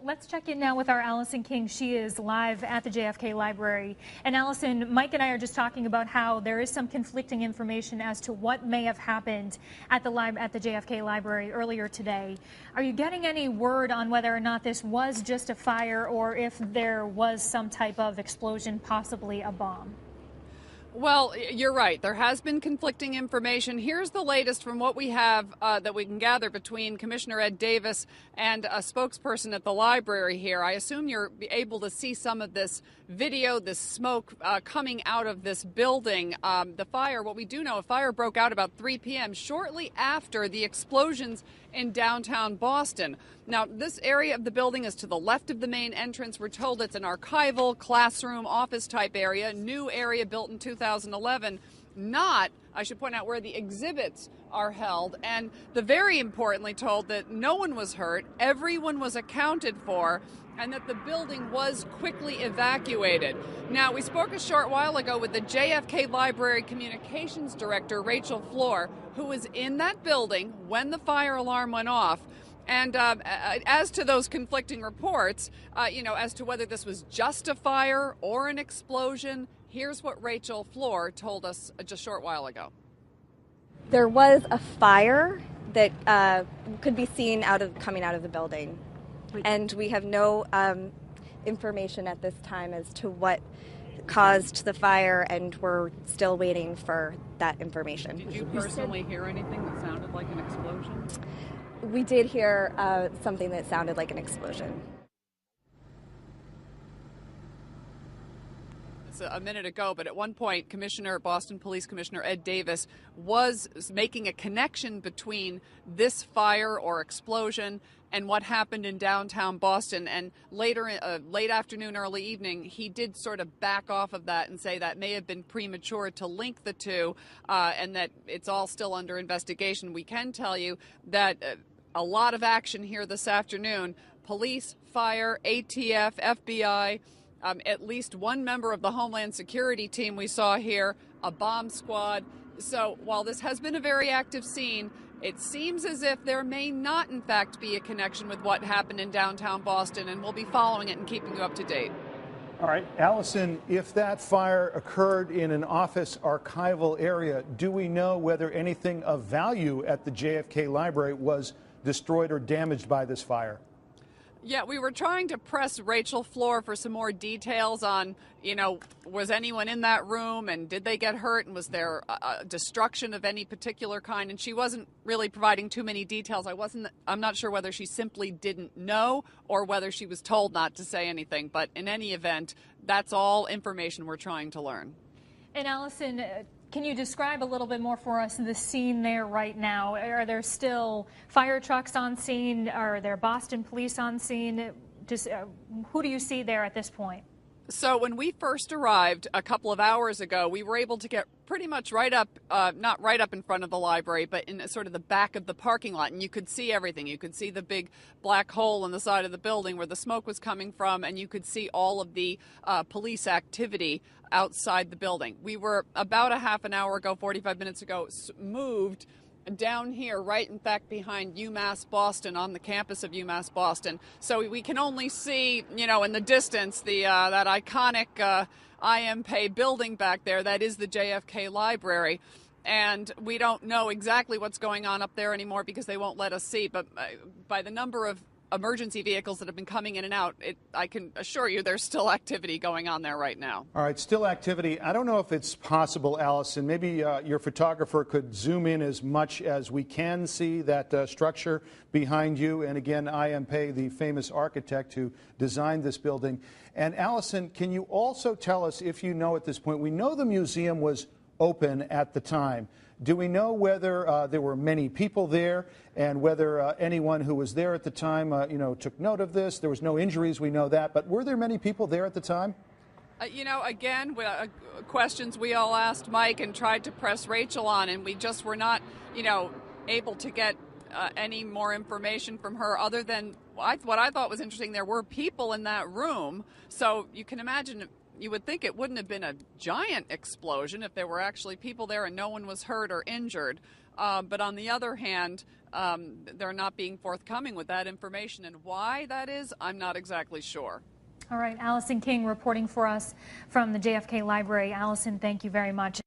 Let's check in now with our Allison King. She is live at the JFK Library. And Allison, Mike and I are just talking about how there is some conflicting information as to what may have happened at the JFK Library earlier today. Are you getting any word on whether or not this was just a fire or if there was some type of explosion, possibly a bomb? Well, you're right. There has been conflicting information. Here's the latest from what we have that we can gather between Commissioner Ed Davis and a spokesperson at the library here. I assume you're able to see some of this video, this smoke coming out of this building. The fire, what we do know, a fire broke out about 3 p.m. shortly after the explosions in downtown Boston. Now, this area of the building is to the left of the main entrance. We're told it's an archival, classroom, office-type area, new area built in 2011, not, I should point out, where the exhibits are held. And the very importantly told that no one was hurt, everyone was accounted for, and that the building was quickly evacuated. Now, we spoke a short while ago with the JFK Library Communications Director, Rachel Floor, who was in that building when the fire alarm went off. And as to those conflicting reports, as to whether this was just a fire or an explosion, here's what Rachel Floor told us just a short while ago. There was a fire that could be seen coming out of the building. And we have no information at this time as to what caused the fire, and we're still waiting for that information. Did you personally hear anything that sounded like an explosion? We did hear something that sounded like an explosion. A minute ago, but at one point, Boston Police Commissioner Ed Davis was making a connection between this fire or explosion and what happened in downtown Boston. And later, late afternoon, early evening, he did sort of back off of that and say that may have been premature to link the two, and that it's all still under investigation. We can tell you that a lot of action here this afternoon. Police, fire, ATF, FBI, at least one member of the Homeland Security team we saw here, a bomb squad. So while this has been a very active scene, it seems as if there may not, in fact, be a connection with what happened in downtown Boston, and we'll be following it and keeping you up to date. All right, Allison, if that fire occurred in an office archival area, do we know whether anything of value at the JFK Library was destroyed or damaged by this fire? Yeah, we were trying to press Rachel Floor for some more details on, was anyone in that room and did they get hurt and was there destruction of any particular kind? And she wasn't really providing too many details. I'm not sure whether she simply didn't know or whether she was told not to say anything. But in any event, that's all information we're trying to learn. And Allison, can you describe a little bit more for us the scene there right now? Are there still fire trucks on scene? Are there Boston police on scene? Just who do you see there at this point? So when we first arrived a couple of hours ago, we were able to get pretty much right up, not right up in front of the library, but in sort of the back of the parking lot. And you could see everything. You could see the big black hole in the side of the building where the smoke was coming from, and you could see all of the police activity outside the building. We were about a half an hour ago, 45 minutes ago, iced down here, right in fact behind UMass Boston, on the campus of UMass Boston. So we can only see, in the distance, that iconic IMP building back there. That is the JFK Library. And we don't know exactly what's going on up there anymore because they won't let us see. But by the number of emergency vehicles that have been coming in and out, I can assure you there's still activity going on there right now. All right, still activity. I don't know if it's possible, Allison, maybe your photographer could zoom in as much as we can see that structure behind you. And again, I.M. Pei, the famous architect who designed this building. And Allison, can you also tell us, if you know at this point, we know the museum was open at the time. Do we know whether there were many people there and whether anyone who was there at the time, took note of this? There was no injuries, we know that. But were there many people there at the time? Again, questions we all asked Mike and tried to press Rachel on, and we just were not, able to get any more information from her other than what I thought was interesting. There were people in that room, so you can imagine. You would think it wouldn't have been a giant explosion if there were actually people there and no one was hurt or injured. But on the other hand, they're not being forthcoming with that information. And why that is, I'm not exactly sure. All right, Allison King reporting for us from the JFK Library. Allison, thank you very much.